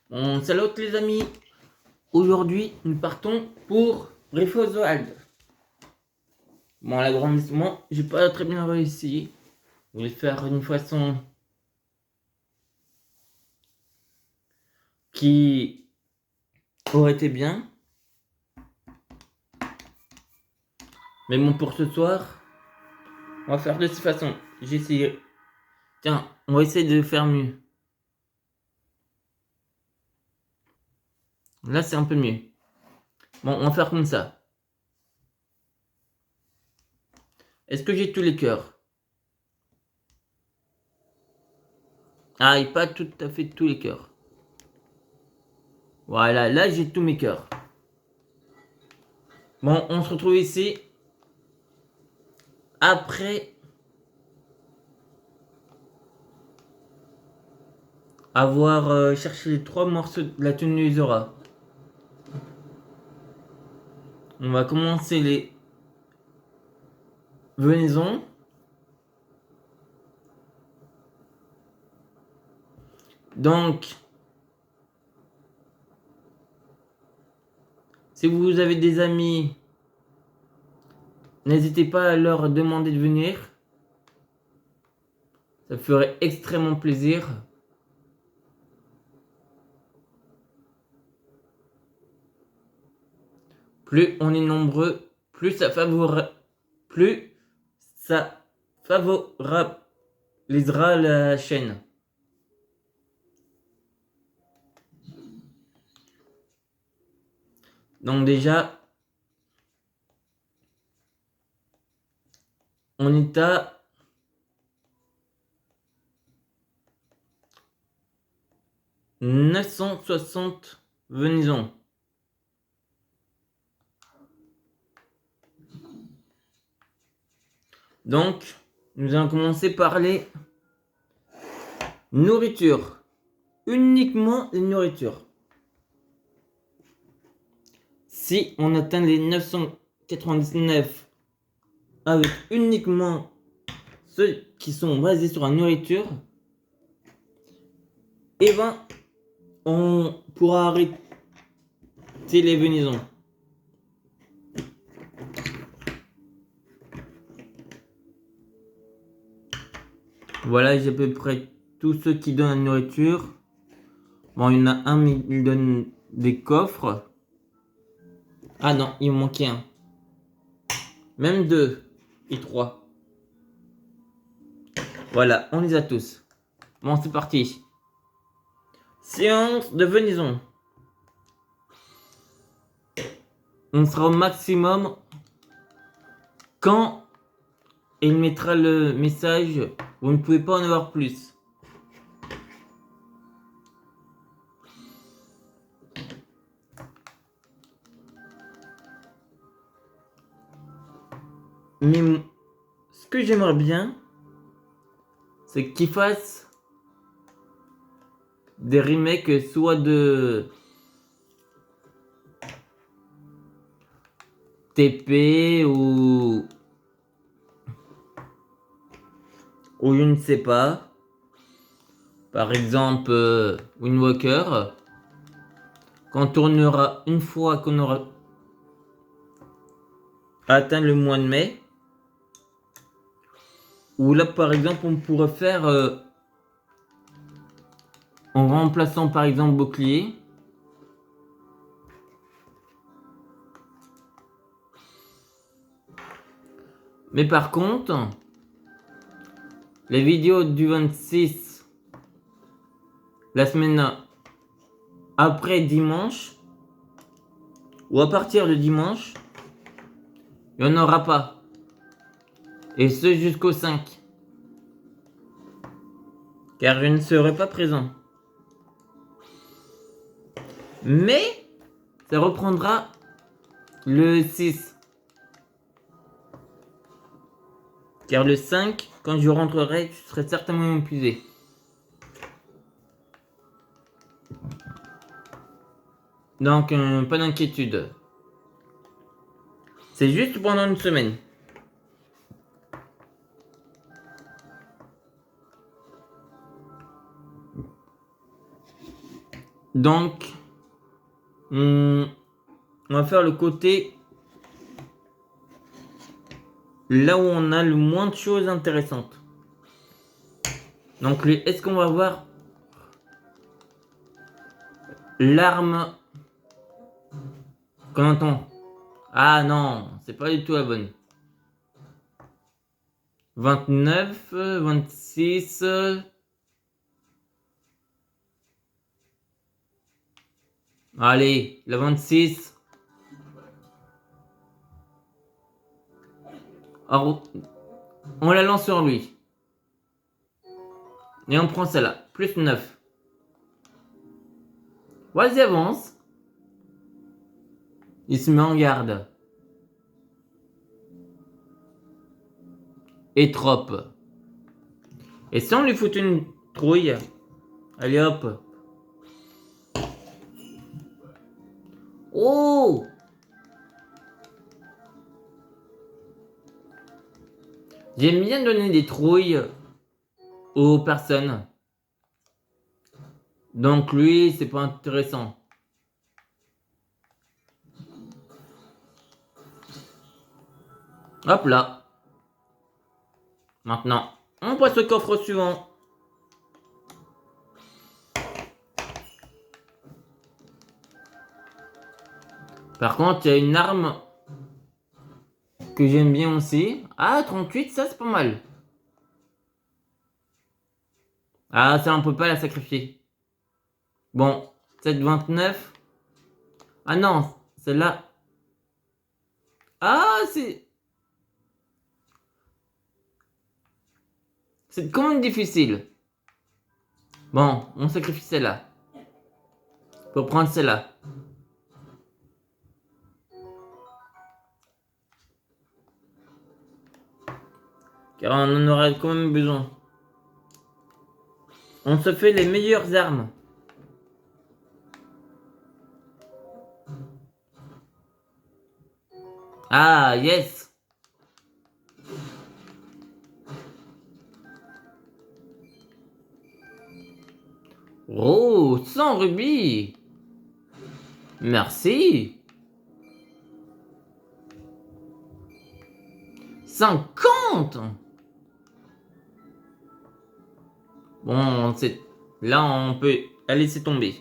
Salut les amis, aujourd'hui nous partons pour Oswald. Bon, l'agrandissement, j'ai pas très bien réussi. Je vais le faire d'une façon qui aurait été bien. Mais bon, pour ce soir, on va faire de cette façon. J'ai essayé. Tiens, on va essayer de faire mieux. Là, c'est un peu mieux. Bon, on va faire comme ça. Est-ce que j'ai tous les cœurs? Ah, et pas tout à fait tous les cœurs. Voilà, là j'ai tous mes cœurs. Bon, on se retrouve ici. Après avoir cherché les 3 morceaux de la tenue Zora. On va commencer les venaisons. Donc, si vous avez des amis, n'hésitez pas à leur demander de venir. Ça ferait extrêmement plaisir. Plus on est nombreux, plus ça favorisera la chaîne. Donc déjà, on est à 960 venaisons. Donc, nous allons commencer par les nourritures. Uniquement les nourritures. Si on atteint les 999 avec uniquement ceux qui sont basés sur la nourriture, et ben on pourra arrêter les venaisons. Voilà, j'ai à peu près tous ceux qui donnent la nourriture. Bon, il y en a un, mais il donne des coffres. Ah non, il me manquait un. Même 2 et 3. Voilà, on les a tous. Bon, c'est parti. Séance de venaison. On sera au maximum quand il mettra le message. Vous ne pouvez pas en avoir plus. Mais ce que j'aimerais bien, c'est qu'ils fassent des remakes soit de TP ou je ne sais pas. Par exemple, Wind Walker. Quand on tournera une fois qu'on aura atteint le mois de mai. Ou là, par exemple, on pourrait faire en remplaçant par exemple bouclier. Mais par contre, les vidéos du 26, la semaine après dimanche, ou à partir de dimanche, il n'y en aura pas. Et ce jusqu'au 5. Car je ne serai pas présent. Mais ça reprendra le 6. Car le 5, quand je rentrerai, je serai certainement épuisé. Donc, pas d'inquiétude. C'est juste pendant une semaine. Donc, on va faire le côté là où on a le moins de choses intéressantes. Donc, est-ce qu'on va voir l'arme qu'on entend? Ah non, c'est pas du tout la bonne. 29, 26. Allez, la 26. Alors, on la lance sur lui. Et on prend celle-là. Plus 9. Vas-y, avance. Il se met en garde. Et trop. Et si on lui fout une trouille? Allez hop. Oh! J'aime bien donner des trouilles aux personnes. Donc lui, c'est pas intéressant. Hop là. Maintenant, on passe au coffre suivant. Par contre, il y a une arme que j'aime bien aussi. Ah, 38, ça c'est pas mal. Ah, ça on peut pas la sacrifier. Bon, cette 29. Ah non, celle-là. Ah, c'est quand même difficile. Bon, on sacrifie celle-là. Pour prendre celle-là. Car on en aura quand même besoin. On se fait les meilleures armes. Ah, yes. Oh, 100 rubis. Merci. 50. Bon, là, on peut la laisser tomber.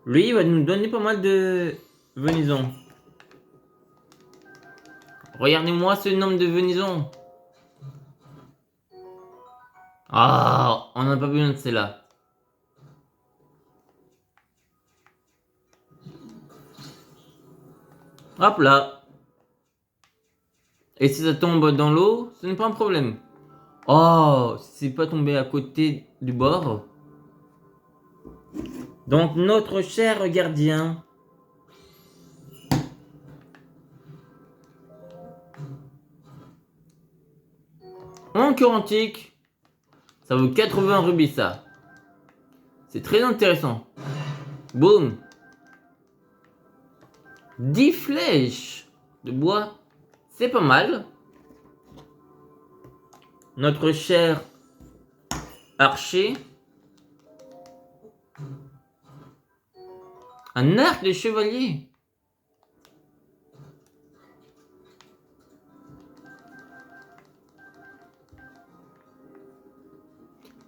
Lui, il va nous donner pas mal de venisons. Regardez-moi ce nombre de venisons. Ah, on n'a pas besoin de celle-là. Hop là. Et si ça tombe dans l'eau, ce n'est pas un problème. Oh, c'est pas tombé à côté du bord. Donc notre cher gardien. Encore antique. Ça vaut 80 rubis ça. C'est très intéressant. Boum. 10 flèches de bois. C'est pas mal. Notre cher archer. Un arc de chevalier.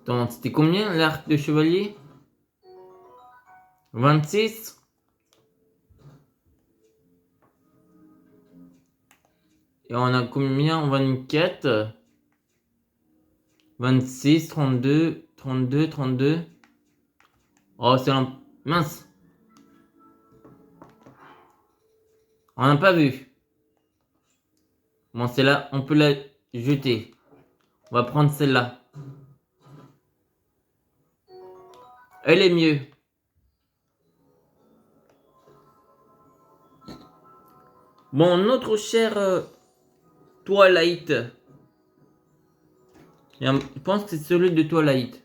Attends, c'était combien l'arc de chevalier? 26. Et on a combien? 24. 26, 32, 32, 32. Oh, c'est un... Mince. On n'a pas vu. Bon, celle-là, on peut la jeter. On va prendre celle-là. Elle est mieux. Bon, notre cher Twilight. Je pense que c'est celui de Twilight.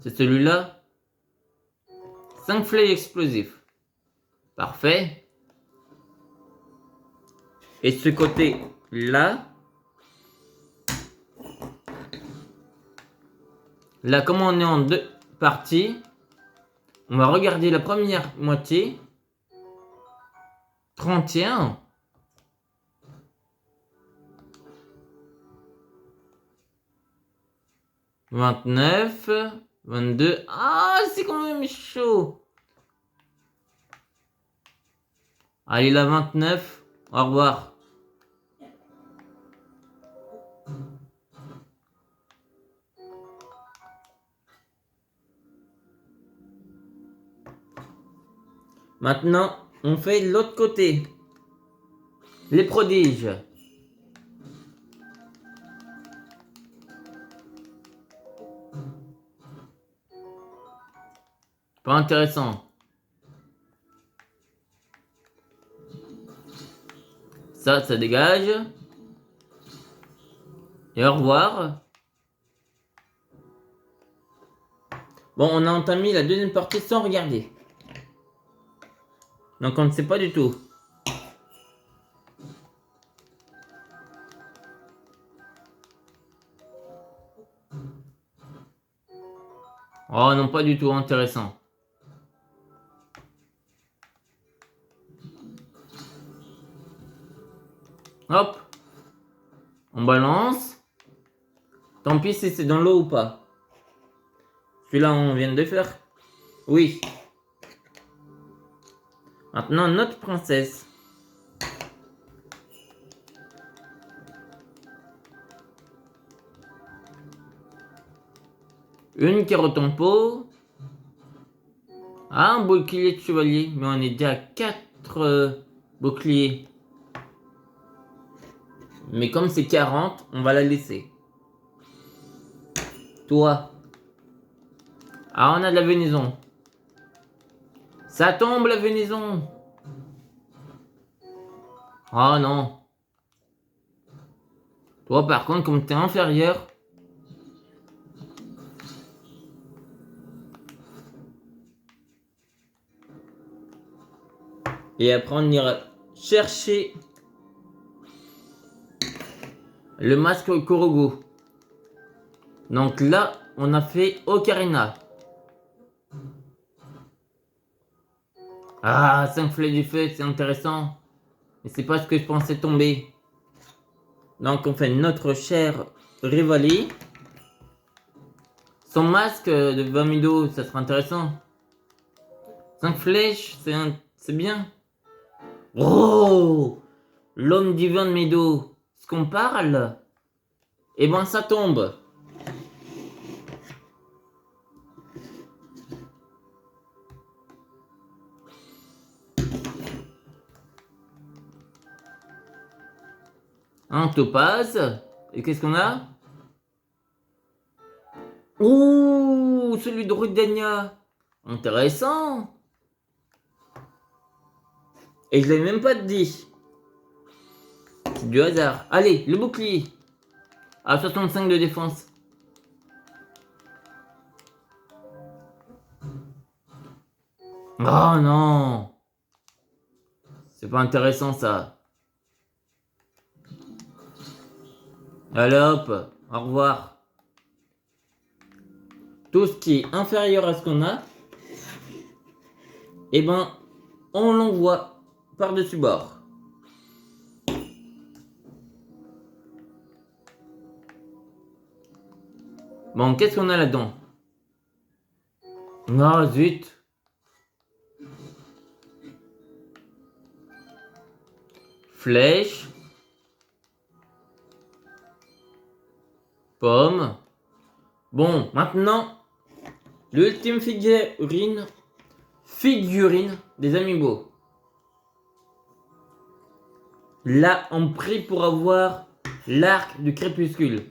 C'est celui-là. 5 flèches explosifs. Parfait. Et ce côté-là. Là, comme on est en deux parties, on va regarder la première moitié. 31. « 29, 22. Ah, c'est quand même chaud. Allez, la 29. Au revoir. Maintenant, on fait l'autre côté. Les prodiges. Pas intéressant. Ça dégage. Et au revoir. Bon, on a entamé la deuxième partie sans regarder. Donc on ne sait pas du tout. Oh non, pas du tout intéressant. Hop. On balance. Tant pis si c'est dans l'eau ou pas. Celui-là, on vient de faire. Oui. Maintenant, notre princesse. Une carotte en pot. Ah, un bouclier de chevalier. Mais on est déjà à 4 boucliers. Mais comme c'est 40, on va la laisser. Toi. Ah, on a de la venaison. Ça tombe la venaison. Oh non. Toi par contre, comme t'es inférieur. Et après on ira chercher le masque Korogo. Donc là, on a fait Ocarina. Ah, 5 flèches du feu, c'est intéressant. Mais c'est pas ce que je pensais tomber. Donc on fait notre cher Rivali. Son masque de Vamido, ça sera intéressant. 5 flèches, c'est bien. Oh, l'homme divin de Medo. Ce qu'on parle. Eh ben ça tombe. Un topaz. Et qu'est-ce qu'on a? Ouh, celui de Rudania. Intéressant. Et je l'ai même pas dit. C'est du hasard. Allez, le bouclier. À 65 de défense. Oh non. C'est pas intéressant ça. Allez hop, au revoir. Tout ce qui est inférieur à ce qu'on a, eh ben, on l'envoie par-dessus bord. Bon, qu'est-ce qu'on a là-dedans? Oh, zut. Flèche. Pomme. Bon, maintenant, l'ultime figurine des Amiibo. Là, on prie pour avoir l'arc du crépuscule.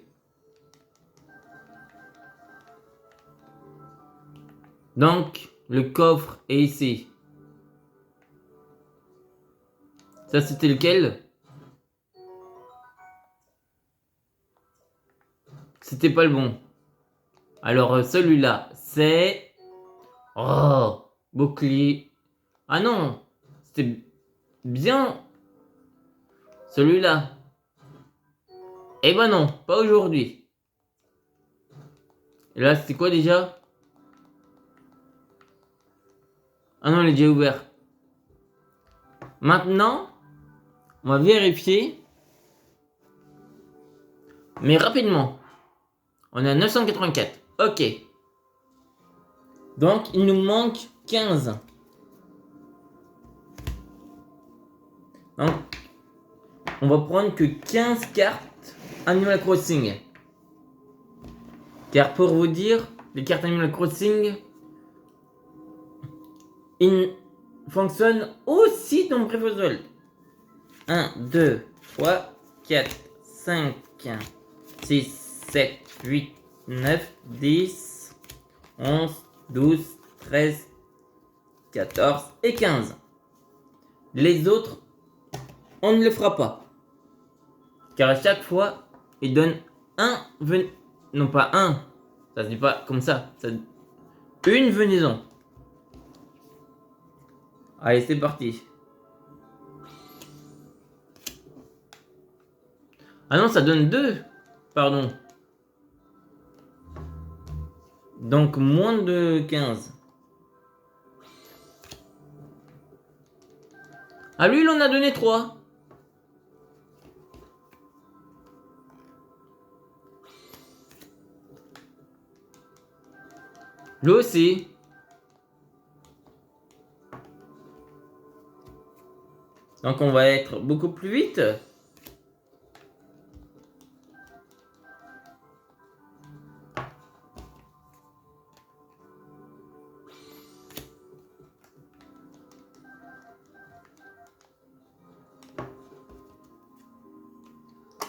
Donc, le coffre est ici. Ça, c'était lequel? C'était pas le bon. Alors, celui-là, c'est... Oh, bouclier. Ah non, c'était bien celui-là. Eh ben non, pas aujourd'hui. Et là, c'est quoi déjà? Ah non, il est déjà ouvert. Maintenant, on va vérifier. Mais rapidement. On est à 984. Ok. Donc, il nous manque 15. Donc, on va prendre que 15 cartes Animal Crossing. Car pour vous dire, les cartes Animal Crossing, ils fonctionnent aussi dans Breath of the Wild. 1, 2, 3, 4, 5, 6, 7, 8, 9, 10, 11, 12, 13, 14 et 15. Les autres, on ne le fera pas. Car à chaque fois, il donne un non pas un, ça se dit pas comme ça, une venaison. Allez, c'est parti. Ah non, ça donne 2. Pardon. Donc moins de 15. Ah lui, il en a donné 3. Lui aussi. Donc on va être beaucoup plus vite.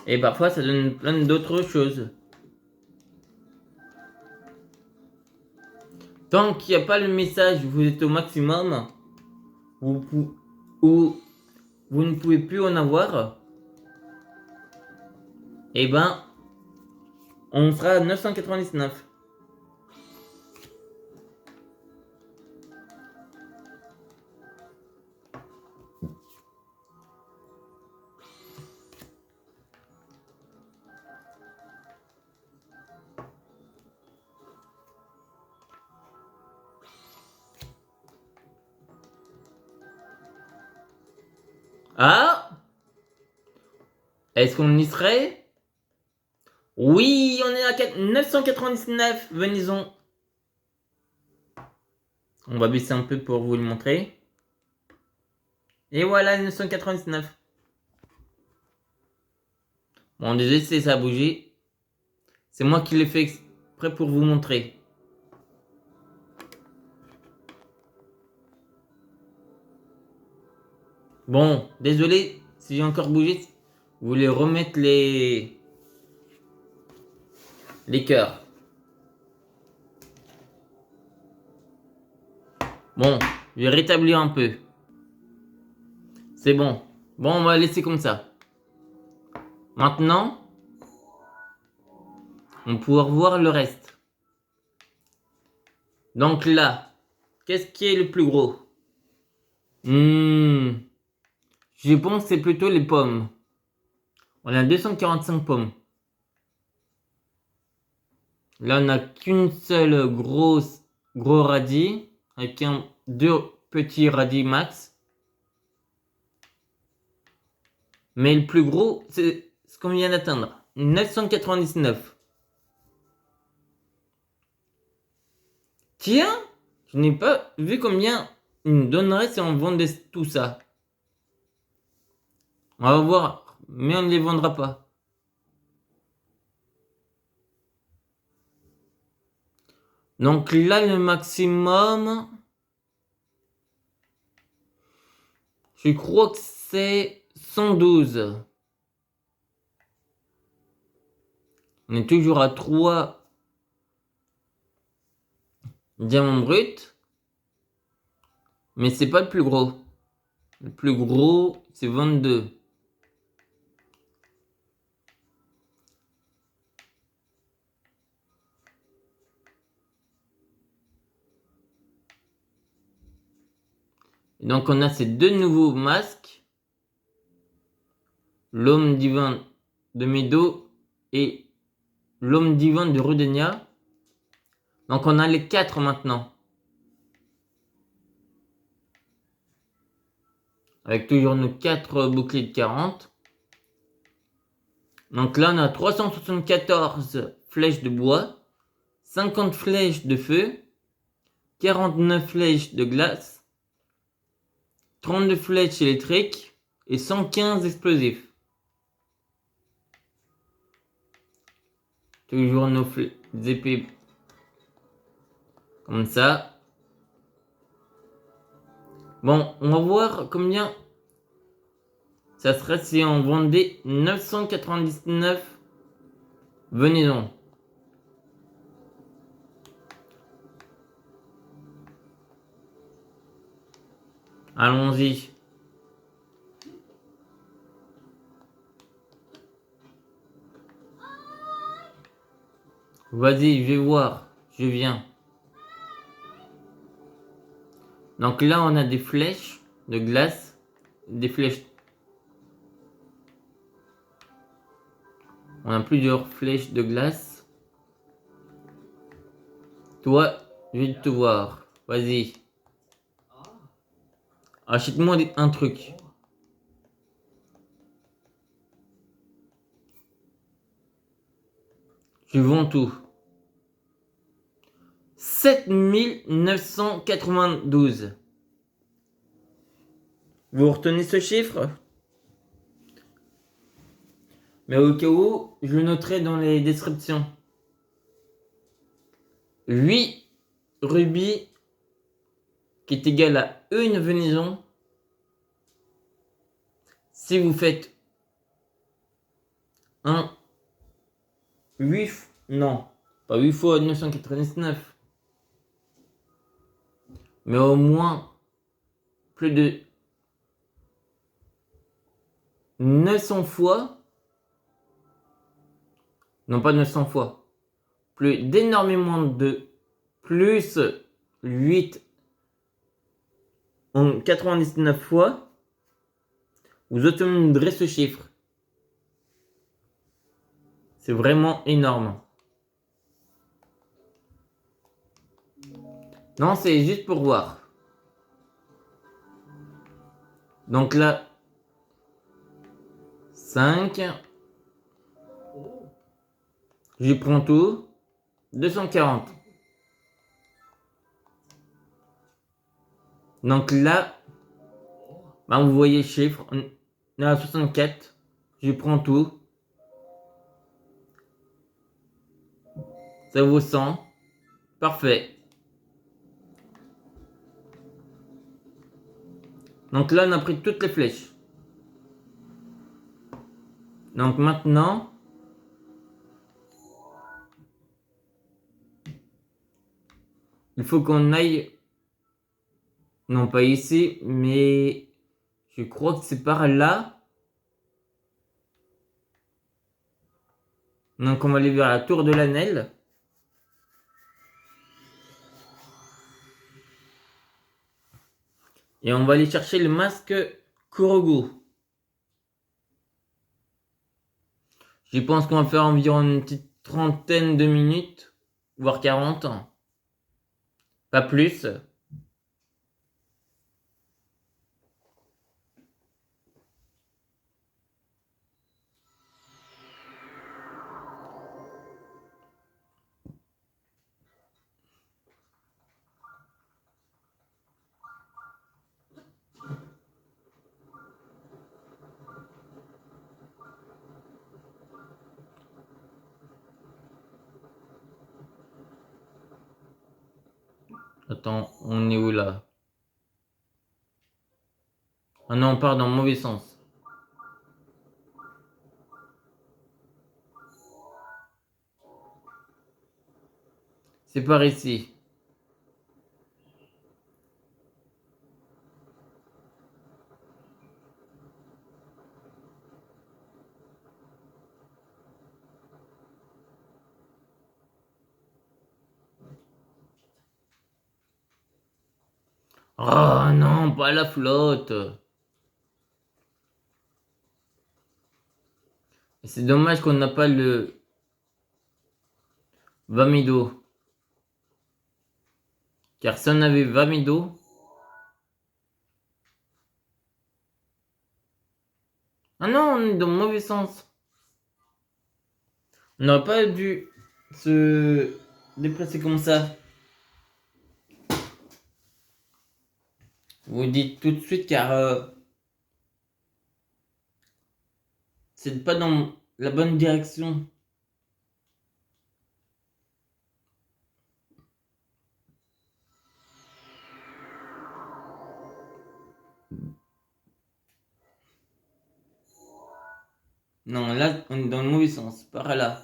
Et parfois ça donne plein d'autres choses. Tant qu'il n'y a pas le message, vous êtes au maximum, ou vous ne pouvez plus en avoir, et ben, on sera à 999. Ah! Est-ce qu'on y serait? Oui, on est à 999, venez-en. On va baisser un peu pour vous le montrer. Et voilà, 999. Bon, désolé, ça a bougé. C'est moi qui l'ai fait exprès pour vous montrer. Bon, désolé si j'ai encore bougé. Vous voulez remettre les cœurs. Bon, je vais rétablir un peu. C'est bon. Bon, on va laisser comme ça. Maintenant, on va pouvoir voir le reste. Donc là, qu'est-ce qui est le plus gros? Je pense que c'est plutôt les pommes. On a 245 pommes. Là, on n'a qu'une seule gros radis avec deux petits radis max. Mais le plus gros, c'est ce qu'on vient d'atteindre. 999. Tiens, je n'ai pas vu combien il nous donnerait si on vendait tout ça. On va voir, mais on ne les vendra pas. Donc là, le maximum, je crois que c'est 112. On est toujours à 3 diamants bruts. Mais c'est pas le plus gros. Le plus gros, c'est 22. Et donc on a ces deux nouveaux masques. L'homme divin de Meadow et l'homme divin de Rudenia. Donc on a les 4 maintenant. Avec toujours nos 4 boucliers de 40. Donc là on a 374 flèches de bois, 50 flèches de feu, 49 flèches de glace, 32 flèches électriques et 115 explosifs. Toujours nos épées comme ça. Bon, on va voir combien ça serait si on vendait 999 venaisons. Allons-y. Vas-y, je vais voir. Je viens. Donc là, on a des flèches de glace. Des flèches. On a plusieurs flèches de glace. Toi, je vais te voir. Vas-y. Achète-moi un truc. Je vends tout. 7992. Vous retenez ce chiffre? Mais au cas où, je le noterai dans les descriptions. 8 rubis qui est égal à une venaison. Si vous faites un 8, non, pas 8 fois 999, mais au moins plus de 900 fois, non pas 900 fois, plus d'énormément de plus 8 en 99 fois, vous obtiendrez ce chiffre. C'est vraiment énorme. Non, c'est juste pour voir. Donc là, 5. Je prends tout. 240. Donc là, bah vous voyez le chiffre. On est à 64. Je prends tout. Ça vaut 100. Parfait. Donc là, on a pris toutes les flèches. Donc maintenant, il faut qu'on aille, non pas ici, mais je crois que c'est par là. Donc on va aller vers la tour de l'Anel. Et on va aller chercher le masque Kurogu. Je pense qu'on va faire environ une petite trentaine de minutes, voire 40. Pas plus. Attends, on est où là? Ah non, on part dans le mauvais sens. C'est par ici. Oh non, pas la flotte. C'est dommage qu'on n'a pas le Vamido. Car si on avait 20 000 d'eau... Ah non, on est dans le mauvais sens. On n'aurait pas dû se déplacer comme ça. Vous dites tout de suite car c'est pas dans la bonne direction. Non, là, on est dans le mauvais sens. Par là.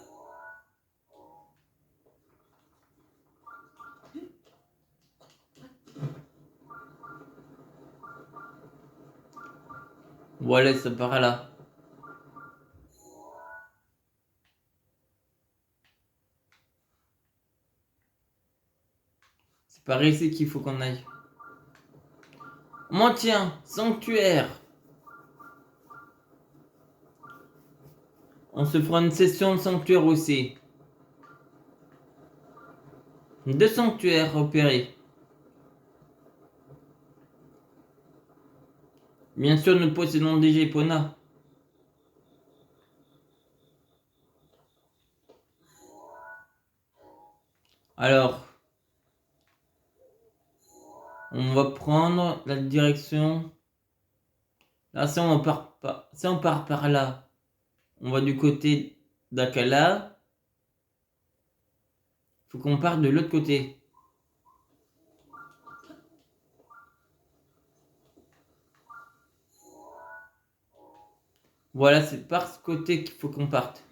Voilà, ça part là. C'est par ici qu'il faut qu'on aille. Maintien, sanctuaire. On se fera une session de sanctuaire aussi. 2 sanctuaires repérés. Bien sûr, nous possédons déjà Epona. Alors, on va prendre la direction. Là, si on part par là, on va du côté d'Akala. Faut qu'on parte de l'autre côté. Voilà, c'est par ce côté qu'il faut qu'on parte.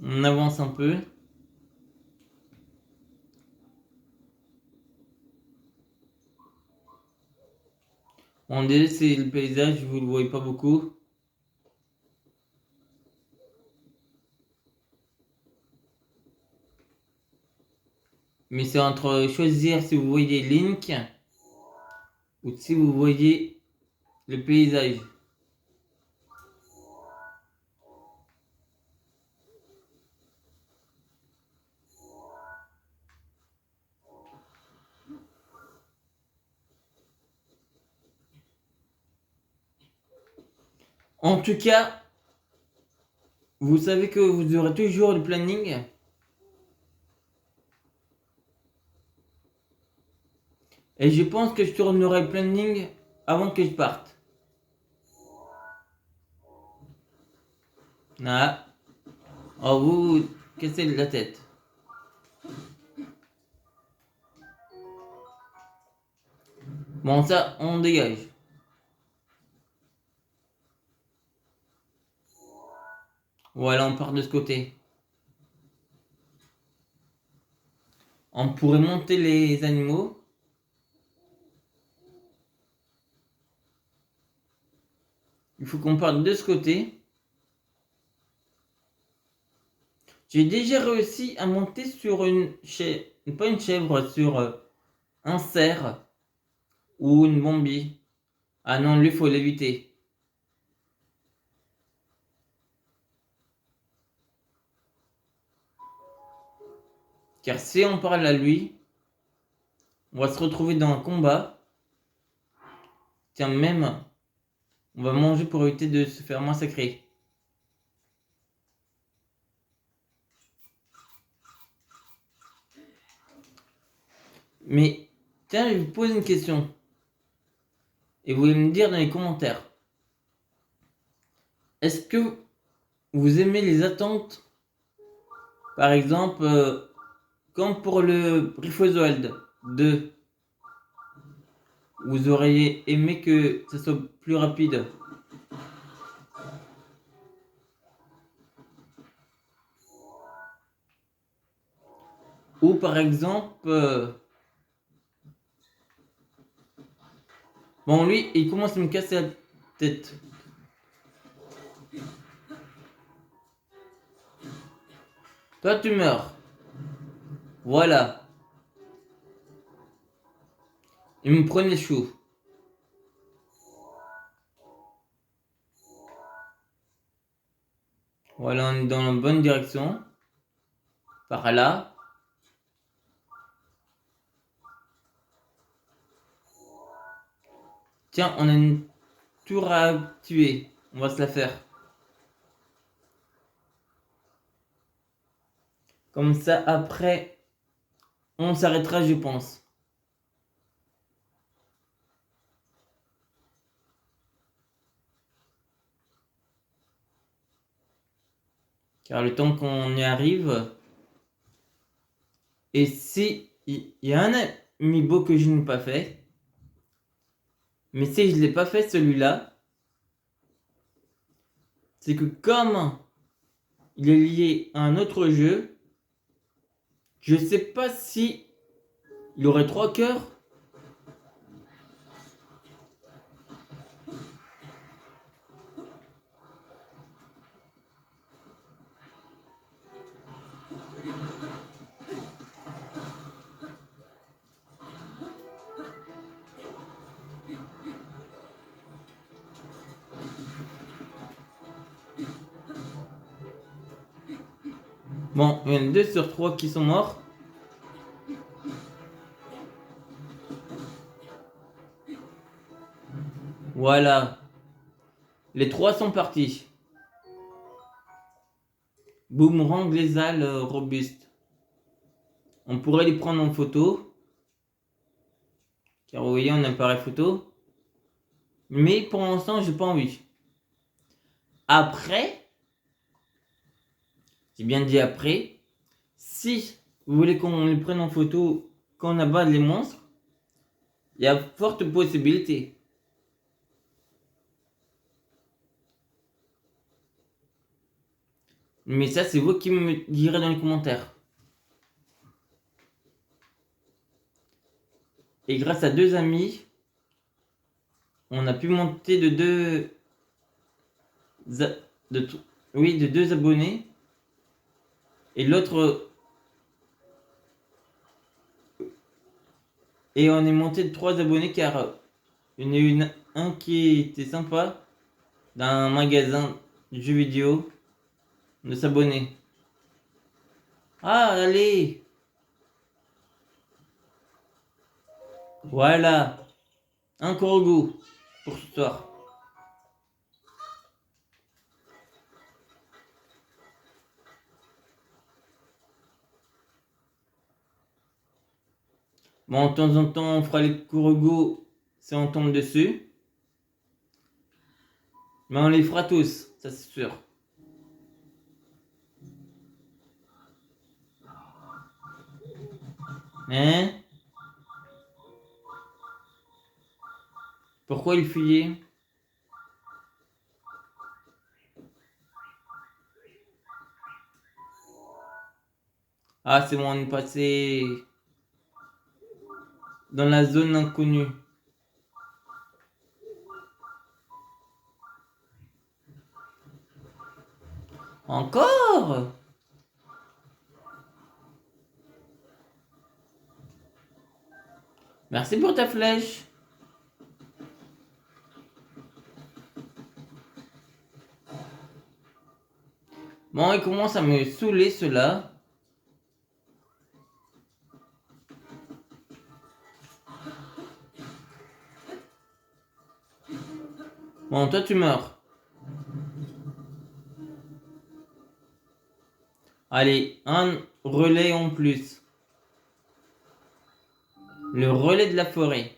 On avance un peu. On dirait c'est le paysage, vous le voyez pas beaucoup. Mais c'est entre choisir si vous voyez Link ou si vous voyez le paysage. En tout cas, vous savez que vous aurez toujours le planning. Et je pense que je tournerai le planning avant que je parte. Ah. Oh, vous cassez la tête. Bon, ça, on dégage. Voilà, on part de ce côté. On pourrait monter les animaux. Il faut qu'on parte de ce côté. J'ai déjà réussi à monter sur une chèvre, pas une chèvre, sur un cerf ou une bombie. Ah non, lui, faut l'éviter. Car si on parle à lui, on va se retrouver dans un combat. Tiens, même, on va manger pour éviter de se faire massacrer. Mais, tiens, je vais vous poser une question. Et vous allez me dire dans les commentaires. Est-ce que vous aimez les attentes? Par exemple, comme pour le Breath of the Wild 2, vous auriez aimé que ça soit plus rapide. Ou par exemple, bon lui, il commence à me casser la tête. Toi, tu meurs. Voilà. Et me prenez chaud. Voilà, on est dans la bonne direction. Par là. Tiens, on a une tour à tuer. On va se la faire. Comme ça, après, on s'arrêtera, je pense. Car le temps qu'on y arrive... Et si il y a un amiibo que je n'ai pas fait, mais si je ne l'ai pas fait celui-là, c'est que comme il est lié à un autre jeu, je sais pas si il aurait 3 cœurs. Bon, il y en a 2 sur 3 qui sont morts. Voilà. Les 3 sont partis. Boomerang, Glacial, robuste. On pourrait les prendre en photo. Car vous voyez, on a un appareil photo. Mais pour l'instant, j'ai pas envie. Après, j'ai bien dit après, si vous voulez qu'on les prenne en photo quand on abat les monstres, il y a forte possibilité. Mais ça, c'est vous qui me direz dans les commentaires. Et grâce à 2 amis, on a pu monter de 2 abonnés. Et l'autre... Et on est monté de 3 abonnés car il y en a eu un qui était sympa d'un magasin de jeux vidéo de s'abonner. Ah, allez! Voilà! Un Korogu pour ce soir. Bon, de temps en temps, on fera les Korogu si on tombe dessus. Mais on les fera tous, ça c'est sûr. Hein? Pourquoi il fuyait? Ah, c'est bon, on est passé dans la zone inconnue. Encore? Merci pour ta flèche. Bon, il commence à me saouler cela. Bon, toi tu meurs. Allez, un relais en plus. Le relais de la forêt.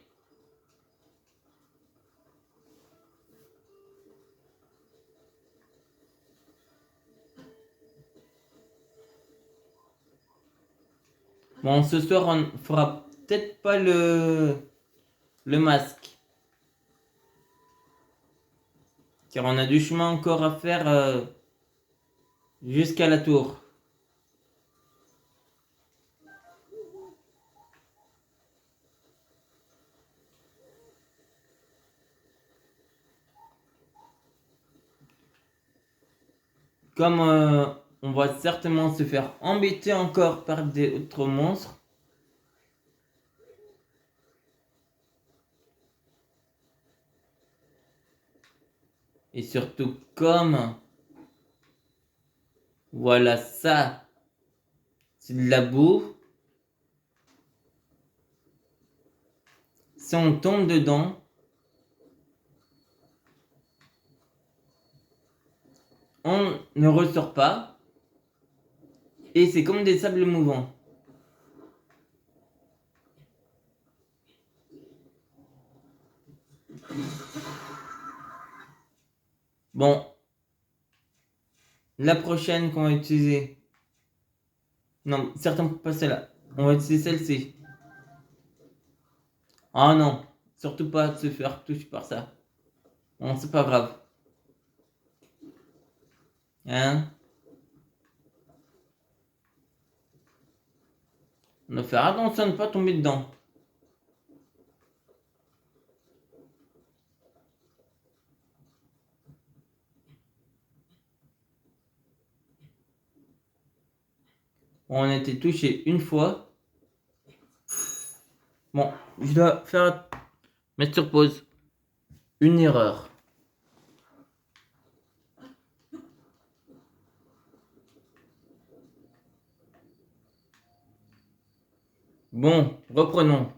Bon, ce soir, on fera peut-être pas le masque. Car on a du chemin encore à faire jusqu'à la tour. Comme on va certainement se faire embêter encore par d'autres monstres. Et surtout comme... Voilà ça. C'est de la boue. Si on tombe dedans... On ne ressort pas. Et c'est comme des sables mouvants. Bon. La prochaine qu'on va utiliser. Non, certainement pas celle-là. On va utiliser celle-ci. Ah non. Surtout pas de se faire toucher par ça. Bon, c'est pas grave. Hein? On va faire attention de ne pas tomber dedans. On a été touché une fois. Bon, je dois faire... mettre sur pause. Une erreur. Bon, reprenons.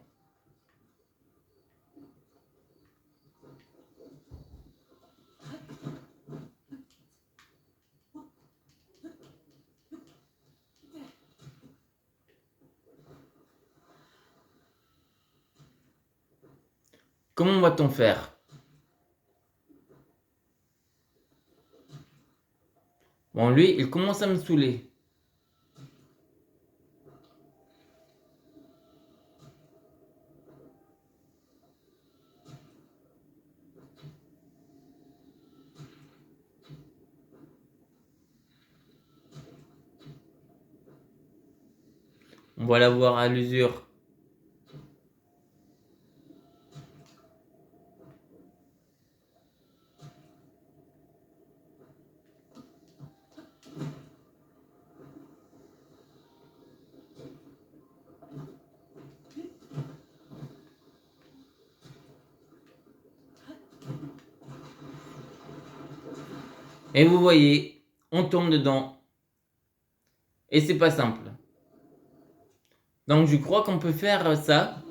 Comment va-t-on faire? Bon, lui, il commence à me saouler. On va la voir à l'usure. Et vous voyez, on tombe dedans. Et c'est pas simple. Donc je crois qu'on peut faire ça.